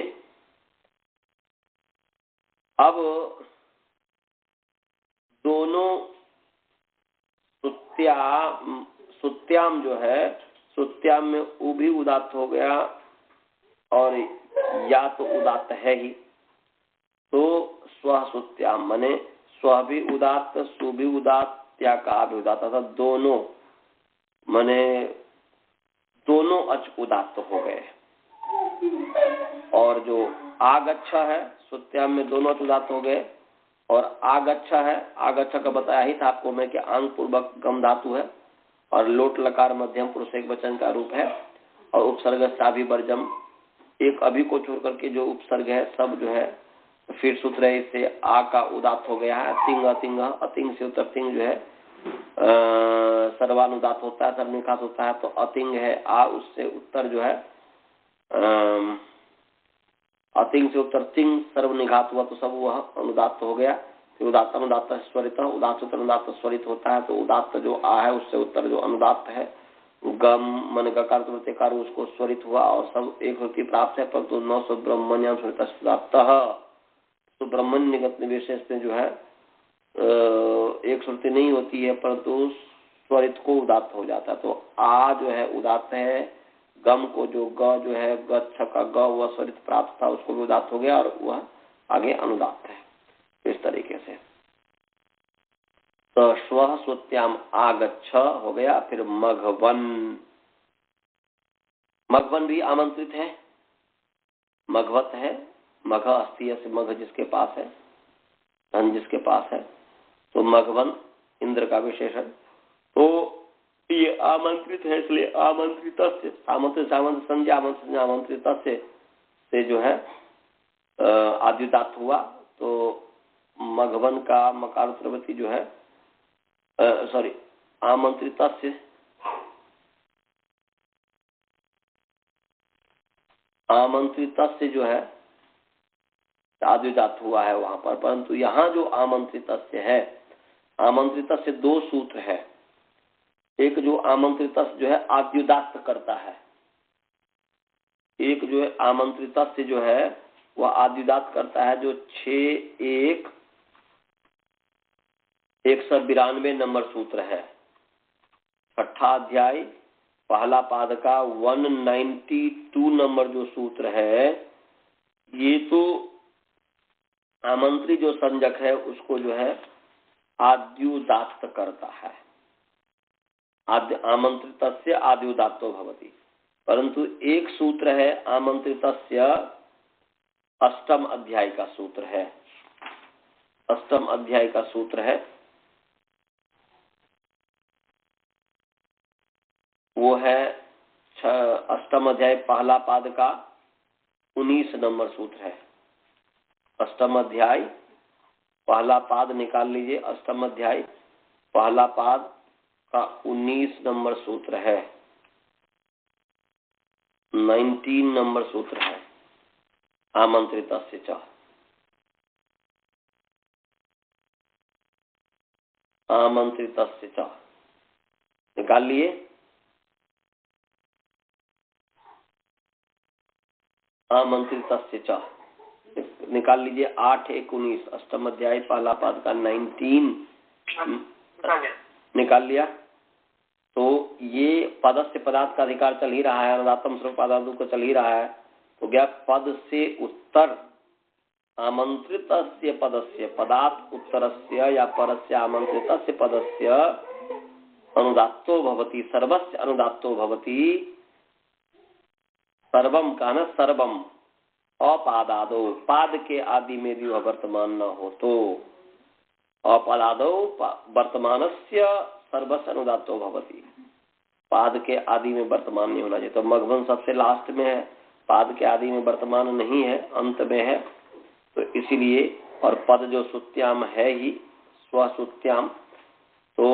अब दोनों सुत्याम जो है, सुत्याम में उ भी उदात्त हो गया और या तो उदात्त है ही, तो स्व सुत्याम माने स्व भी उदात्त, सु भी उदात्त, त्या का भी उदात्त, अर्थात दोनों माने दोनों अच उदात्त हो गए। और जो आगच्छा है, सुत्याम में दोनों अच उदात्त हो गए। और आगच्छा है, आगच्छा का बताया ही था आपको मैं कि आंग पूर्वक गम धातु है और लोट लकार मध्यम पुरुष एक वचन का रूप है। और उपसर्ग साभिवर्जम, एक अभी को छोड़ करके जो उपसर्ग है सब जो है फिर सूत्र है, इससे आ का उदात्त हो गया है। तिंग अतिंग, अतिंग से उत्तर तिंग जो है सर्वानुदात होता है, सर्वनिखात होता है, तो अतिंग है आ, उससे उत्तर जो है अतिंग से उत्तर तिंग सर्वनिघात हुआ, तो सब वह अनुदात्त हो गया। फिर उदात्त अनुदात्त स्वरित, उदात्त उत्तर अनुदात्त स्वरित होता है, तो उदात्त जो आ है उससे उत्तर जो अनुदात्त है गम मन गकार कार उसको स्वरित हुआ और सब एक श्रुति प्राप्त है। परंतु नौ सुब्रह्मण्यम स्वरित, तो ब्रह्मण्य निगत विशेष में जो है एक श्रुति नहीं होती है, परंतु स्वरित को उदात्त हो जाता है। तो आ जो है उदात्त है, गम को जो ग जो है गच्छ का ग वह स्वरित प्राप्त था उसको भी उदात्त हो गया और वह आगे अनुदात्त है। इस तरीके से तो स्व सुत्याम आगच्छ हो गया। फिर मघवन, मघवन भी आमंत्रित है, मघवत है, मघ अस्थिय से मघ जिसके पास है, धन जिसके पास है, तो मघवन इंद्र का विशेषण। तो ये आमंत्रित है, इसलिए आमंत्रित आमंत्रित सामंत संज्ञा आमंत्रित से जो है आद्युदात हुआ। तो मघवन का मकार उत्तरवर्ती जो है सॉरी आमंत्रित से आमंत्रित से जो है आद्युदात हुआ है वहां पर। परंतु यहाँ जो आमंत्रित है, आमंत्रित से दो सूत्र है। एक जो आमंत्रित जो है आद्युदात करता है, एक जो है आमंत्रित से जो है वह आद्युदात करता है, जो 192 नंबर सूत्र है, छठा अध्याय पहला पाद का 192 नंबर जो सूत्र है। ये तो आमंत्री जो संजक है उसको जो है आद्युदात करता है, आमंत्रितस्य आद्युदात्तो भवति। परंतु एक सूत्र है आमंत्रितस्य, अष्टम अध्याय का सूत्र है, अष्टम अध्याय का सूत्र है, वो है अष्टम अध्याय पहला पाद का 19 नंबर सूत्र है। अष्टम अध्याय पहला पाद निकाल लीजिए, अष्टम अध्याय पहला पाद का 19 नंबर सूत्र है, 19 नंबर सूत्र है आमंत्रितस्य च, आमंत्रितस्य च निकाल लिए। आमंत्रितस्य च निकाल लीजिए, 8-19 अष्टम अध्याय पहला पाद का 19 निकाल लिया। तो ये पद से पदार्थ का अधिकार चल ही रहा है, अनुदात्तम स्वरूप पदार्थों को चल ही रहा है। तो क्या पद से उत्तर आमंत्रितस्य पदस्य पदार्थ उत्तरस्य या परस्य आमंत्रितस्य पदस्य अनुदात्तो भवति, सर्वस्य अनुदात्तो भवति। सर्वम का न सर्वम अपादादो, पाद के आदि में भी वह वर्तमान न हो तो अपादादो वर्तमानस्य सर्वस्य अनुदात्तो भवति, पाद के आदि में वर्तमान नहीं होना चाहिए। तो मघवन सबसे लास्ट में है, पाद के आदि में वर्तमान नहीं है, अंत में है, तो इसीलिए। और पद जो सुत्याम है ही, स्वसुत्याम, तो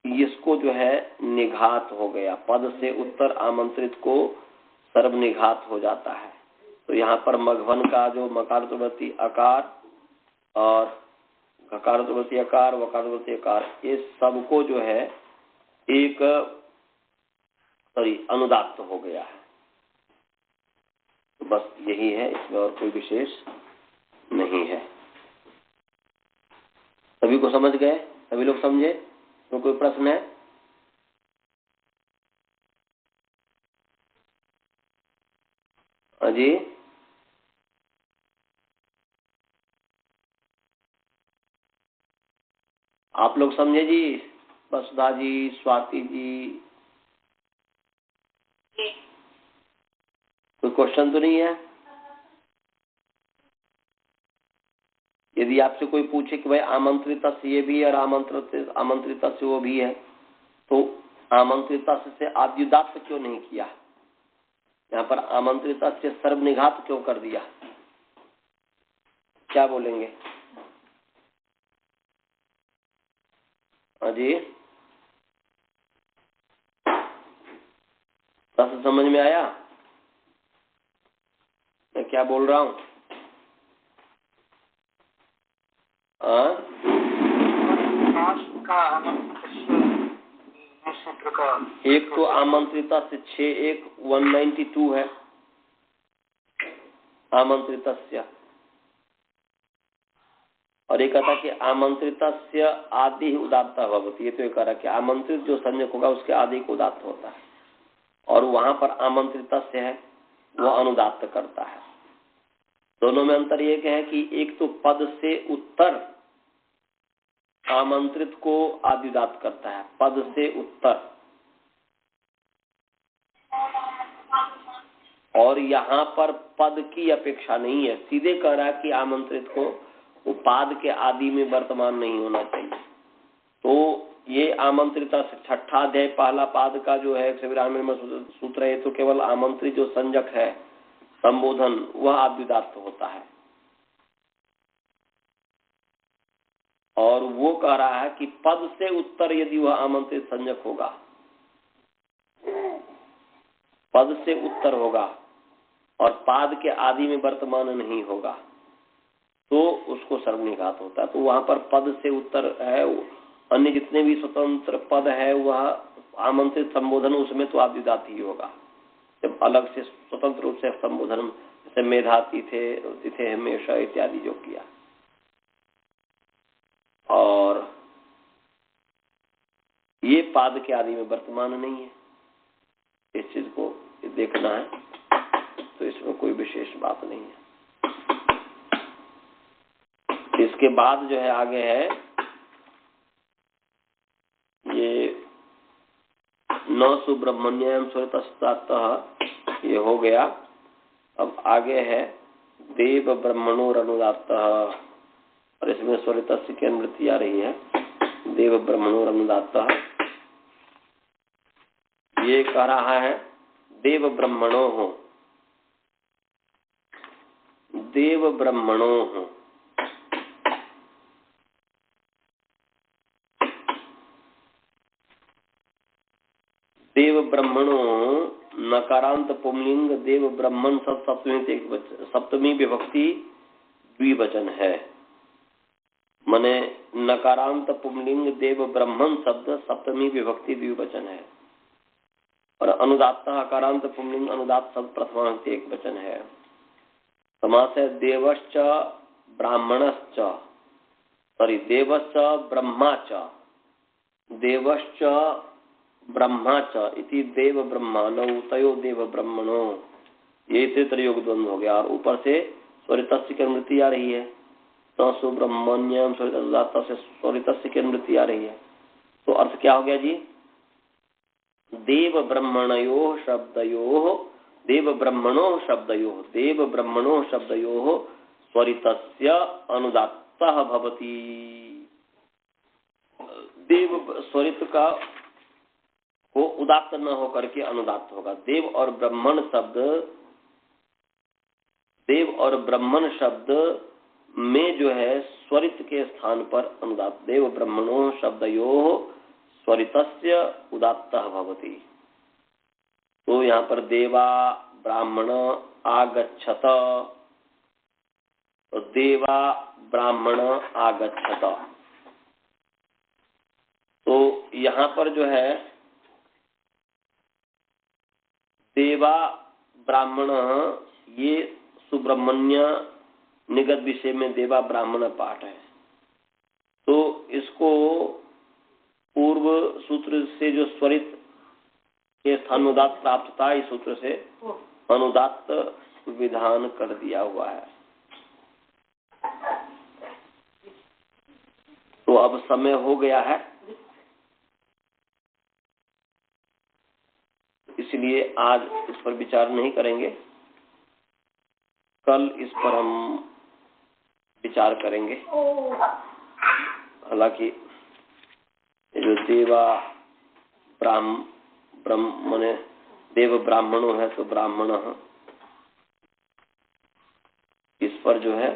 इसको जो है निघात हो गया, पद से उत्तर आमंत्रित को सर्वनिघात हो जाता है। तो यहाँ पर मघवन का जो मकारत्ववर्ती अकार और घकारत्ववर्ती अकार, वकारत्ववर्ती अकार, ये सबको जो है एक अनुदात्त हो गया है। तो बस यही है, इसमें और कोई विशेष नहीं है। सभी को समझ गए? सभी लोग समझे? तो कोई प्रश्न है? हाँ जी, आप लोग समझे जी? वसुधा जी, स्वाति जी, कोई क्वेश्चन तो नहीं है? यदि आपसे कोई पूछे कि भाई आमंत्रित से ये भी है और आमंत्रित से वो भी है, तो आमंत्रित से आद्युदात क्यों नहीं किया? यहाँ पर आमंत्रित से सर्वनिघात क्यों कर दिया? क्या बोलेंगे? हाँ जी, समझ में आया मैं क्या बोल रहा हूँ? एक तो आमंत्रिता से 6:192 है आमंत्रित, और एक कहता कि आमंत्रित आदि उदात्त भवति। ये तो एक कह रहा कि आमंत्रित जो संज्ञक होगा उसके आदि को उदात्त होता है, और वहां पर आमंत्रित से है वह अनुदात्त करता है। दोनों में अंतर ये है कि एक तो पद से उत्तर आमंत्रित को आदिदात करता है, पद से उत्तर, और यहाँ पर पद की अपेक्षा नहीं है, सीधे कह रहा है कि आमंत्रित को उपाद के आदि में वर्तमान नहीं होना चाहिए। तो ये आमंत्रित छठा अध्याय पहला पाद का जो है 192 सूत्र है, तो केवल आमंत्रित जो संजक है संबोधन वह आद्युदात्त होता है, और वो कह रहा है कि पद से उत्तर यदि वह आमंत्रित संजक होगा, पद से उत्तर होगा और पाद के आदि में वर्तमान नहीं होगा, तो उसको सर्वनिघात होता है। तो वहां पर पद से उत्तर है, अन्य जितने भी स्वतंत्र पद है वह आमंत्रित संबोधन उसमें तो आद्युदात ही होगा। जब अलग से स्वतंत्र रूप से संबोधन, जैसे मेधा तिथे हमेशा इत्यादि जो किया, और ये पाद के आदि में वर्तमान नहीं है, इस चीज को देखना है, तो इसमें कोई विशेष बात नहीं है। इसके बाद जो है आगे है ये न सुब्रह्मण्यम स्वरितस्तः, ये हो गया। अब आगे है देव ब्रह्मणोर अनुदात्त, और इसमें स्वरित की अनुवृत्ति आ रही है, देव ब्रह्मणोर अनुदात्त। ये कह रहा है देव ब्रह्मणो हो, देव ब्रह्मणो हो, देव ब्रह्मणो नकारांत पुंलिंग देव ब्रह्मण सब सप्तमी विभक्ति द्विवचन है। माने नकारांत पुंलिंग देव ब्रह्मण शब्द सप्तमी विभक्ति द्विवचन है, और अनुदात्त अकारांत पुंलिंग अनुदात्त शब्द प्रथमांत एक वचन है। समास है देवश्च ब्राह्मणश्च, देवश्च ब्रह्मा च, देवश्च ब्रह्मा च इति देव ब्रह्माणो तयो देव ब्रह्मणो, ये तृतीय योग द्वंद्व हो गया। और ऊपर से स्वरितस्य की अनुवृत्ति आ रही है, तो सुब्रह्मण्यम स्वरित से स्वरितस्य की अनुवृत्ति आ रही है। तो अर्थ क्या हो गया जी? देव ब्रह्मणयो शब्दयो, देव ब्रह्मणो शब्दयो, देव ब्रह्मणो शब्दयो स्वरितस्य अनुदात्तः भवति। देव स्वरित का वो उदात्त न होकर के अनुदात्त होगा। देव और ब्रह्मण शब्द में जो है स्वरित के स्थान पर अनुदात्त, देव ब्रह्मणो शब्दयो स्वरितस्य उदात्तः भवति। तो यहाँ पर देवा ब्राह्मण आगच्छत, तो देवा ब्राह्मण आगच्छत, तो यहाँ पर जो है देवा ब्राह्मण, ये सुब्रह्मण्य निगत विषय में देवा ब्राह्मण पाठ है। तो इसको पूर्व सूत्र से जो स्वरित के स्थान में उदात्त प्राप्त था, इस सूत्र से अनुदात्त विधान कर दिया हुआ है। तो अब समय हो गया है, इसलिए आज इस पर विचार नहीं करेंगे, कल इस पर हम विचार करेंगे। हालांकि जो देवा ब्राह्मण देव ब्राह्मणों है तो ब्राह्मण इस पर जो है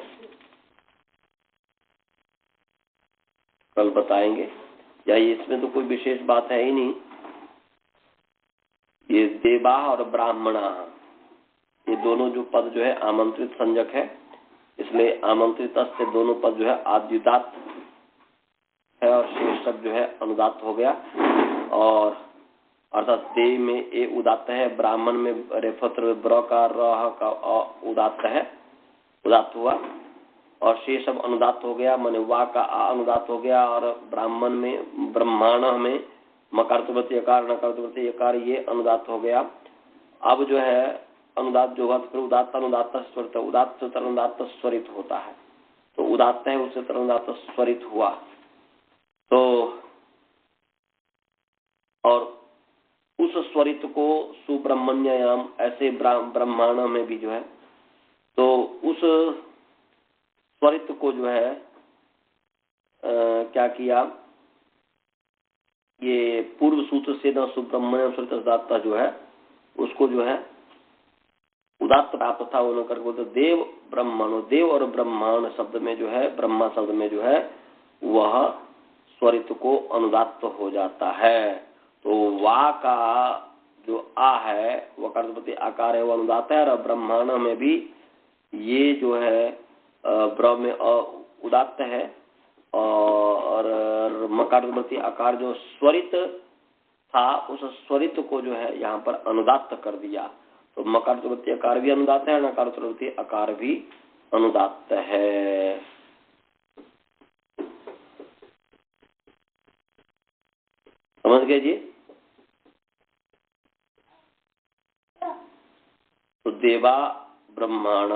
कल बताएंगे, या इसमें तो कोई विशेष बात है ही नहीं। ये देवा और ब्राह्मणा, ये दोनों जो पद जो है आमंत्रित संज्ञक है, इसलिए आमंत्रित से दोनों पद जो है आद्युदात्त है और शेष शब्द जो है अनुदात्त हो गया। और अर्थात देव में ए उदात्त है, ब्राह्मण में रेफत्र ब्र का रह का उदात्त है, उदात्त हुआ, और शेष शब्द अनुदात्त हो गया, माने वा का आ अनुदात्त हो गया। और ब्राह्मण में ब्रह्माण में मकारांतवर्ती यकार नकारांतवर्ती यकार ये अनुदात्त हो गया। अब जो है अनुदात्त जो हुआ फिर उदात्त अनुदात्त स्वरित, उदात्त से अनुदात्त स्वरित होता है, तो उदात्त है उससे अनुदात्त स्वरित हुआ। तो और उस स्वरित को सुब्रह्मण्याम ऐसे ब्रह्मांड में भी जो है, तो उस स्वरित को जो है क्या किया, ये पूर्व सूत्र से न सुब्रह्मण्य स्वरित उदात्त जो है उसको जो है उदात्त प्राप्त था उन्होंने करके, तो देव ब्रह्मांड, देव और ब्रह्मांड शब्द में जो है, ब्रह्मा शब्द में जो है वह स्वरित को अनुदात्त हो जाता है। तो वा का जो आ है वह कर्तव्य आकार है, वह अनुदात्त है। और ब्रह्मांड में भी ये जो है ब्र में उदात्त है, और मकारवर्ती आकार जो स्वरित था उस स्वरित को जो है यहाँ पर अनुदात्त कर दिया। तो मकारवर्ती आकार भी अनुदात्त है, नकारवर्ती आकार भी अनुदात्त है। समझ गए जी? तो देवा ब्रह्माण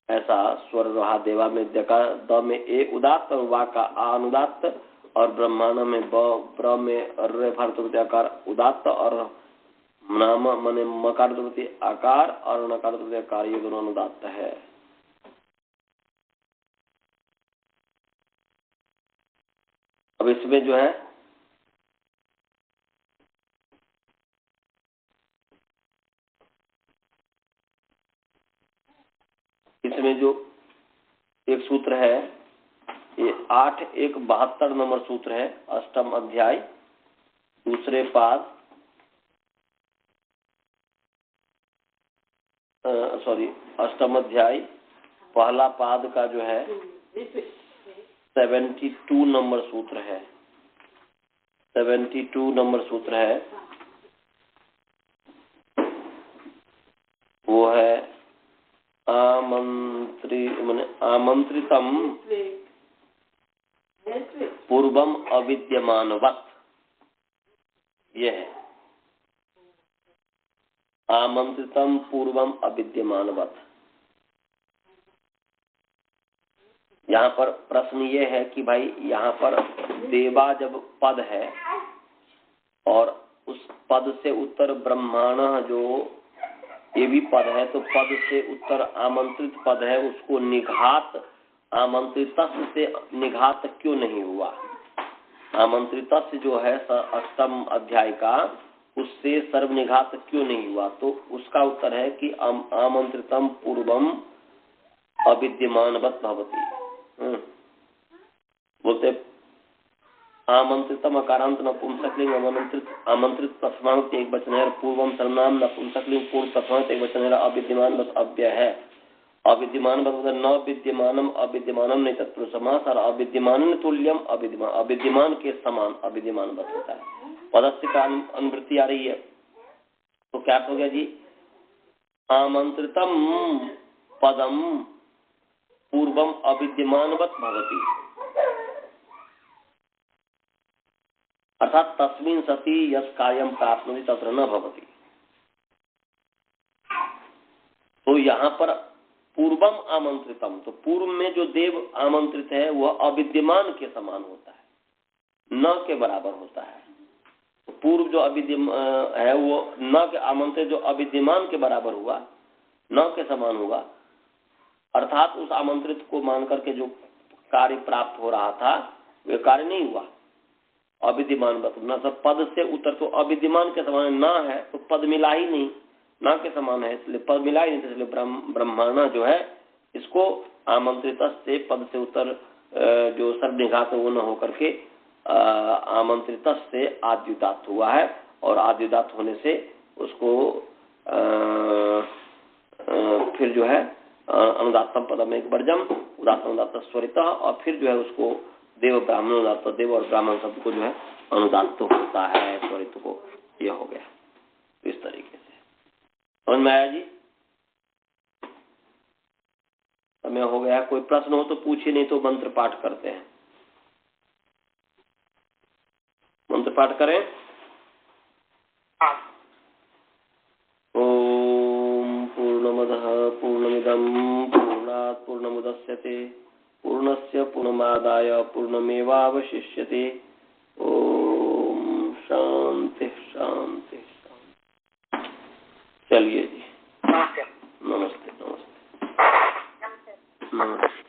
ऐसा स्वर रहा, देवा में द में ए उदात्त और वा का आ अनुदात्त, और ब्रह्मांड में ब्र में रेफार्थवर्ती आकार उदात्त और नाम माने मकारवर्ती आकार और नकारवर्ती आकार ये दोनों अनुदात्त है। अब इसमें जो है इसमें जो एक सूत्र है, ये 8.1.72 नंबर सूत्र है, अष्टम अध्याय दूसरे पाद, अष्टम अध्याय पहला पाद का जो है 72 नंबर सूत्र है, 72 नंबर सूत्र है, वो है आमंत्रितम पूर्वम अविद्यमानवत्, ये है आमंत्रितम पूर्वम अविद्यमानवत्। यहाँ पर प्रश्न ये है कि भाई यहाँ पर देवा जब पद है और उस पद से उत्तर ब्रह्मांड जो ये भी पद है, तो पद से उत्तर आमंत्रित पद है, उसको निघात आमंत्रित से निघात क्यों नहीं हुआ? आमंत्रित जो है अष्टम अध्याय का, उससे सर्वनिघात क्यों नहीं हुआ? तो उसका उत्तर है कि आमंत्रितम पूर्वम अविद्यमानवत् भवति। बोलते आमंत्रितम अकारांत नपुंसकलिंग आमंत्रित प्रथमांत एक वचन है, पूर्वम सर्वनाम नपुंसकलिंग पूर्व प्रथमांत एक वचन है, अविद्यमान बस अव्यय है। अविद्यमान बस न विद्यमानम अविद्यमानम नहीं तत्पुरुष समास, और अविद्यमान तुल्यम अविद्यमान, अविद्यमान के समान अविद्यमान बस होता है। पदस्य का अनुवृत्ति आ रही है, तो क्या हो गया जी? आमंत्रितम पदम पूर्वम अविद्यमानवत भवति, अर्थात तस्मिन् सति यस् कार्यम प्राप्नोति तत्र न भवति। तो यहाँ पर पूर्वम आमंत्रितम, तो पूर्व में जो देव आमंत्रित है वह अविद्यमान के समान होता है, न के बराबर होता है। तो पूर्व जो अविद्यमान है वो न के आमंत्रित जो अविद्यमान के बराबर हुआ, न के समान हुआ, अर्थात उस आमंत्रित को मान करके जो कार्य प्राप्त हो रहा था वे कार्य नहीं हुआ। अविद्यमान न सब पद से उत्तर, तो अविद्यमान के समान न है तो पद मिला ही नहीं, ना के समान है इसलिए पद मिला ही नहीं, इसलिए ब्रह्मांड जो है इसको आमंत्रित से पद से उत्तर जो सर्वनिघात वो न होकर के आमंत्रित से आद्युदात हुआ है, और आद्युदात होने से उसको फिर जो है अनुदात्तम पदम एक वर्जम उदात्तम उदात्त स्वरित, और फिर जो है उसको देव ब्राह्मण उदात्त, देव और ब्राह्मण शब्द को जो है अनुदात्त होता है स्वरित को। यह हो गया इस तरीके से। समझ में आया जी? समय हो गया। कोई प्रश्न हो तो पूछिए, नहीं तो मंत्र पाठ करते हैं। मंत्र पाठ करें। ओम पूर्णमदः पूर्णमिदं पूर्णात् पूर्णमुदच्यते पूर्णस्य पूर्णमादाय पूर्णमेवावशिष्यते। ओम शांति शांति शांति। चलिए जी, नमस्ते नमस्ते नमस्ते।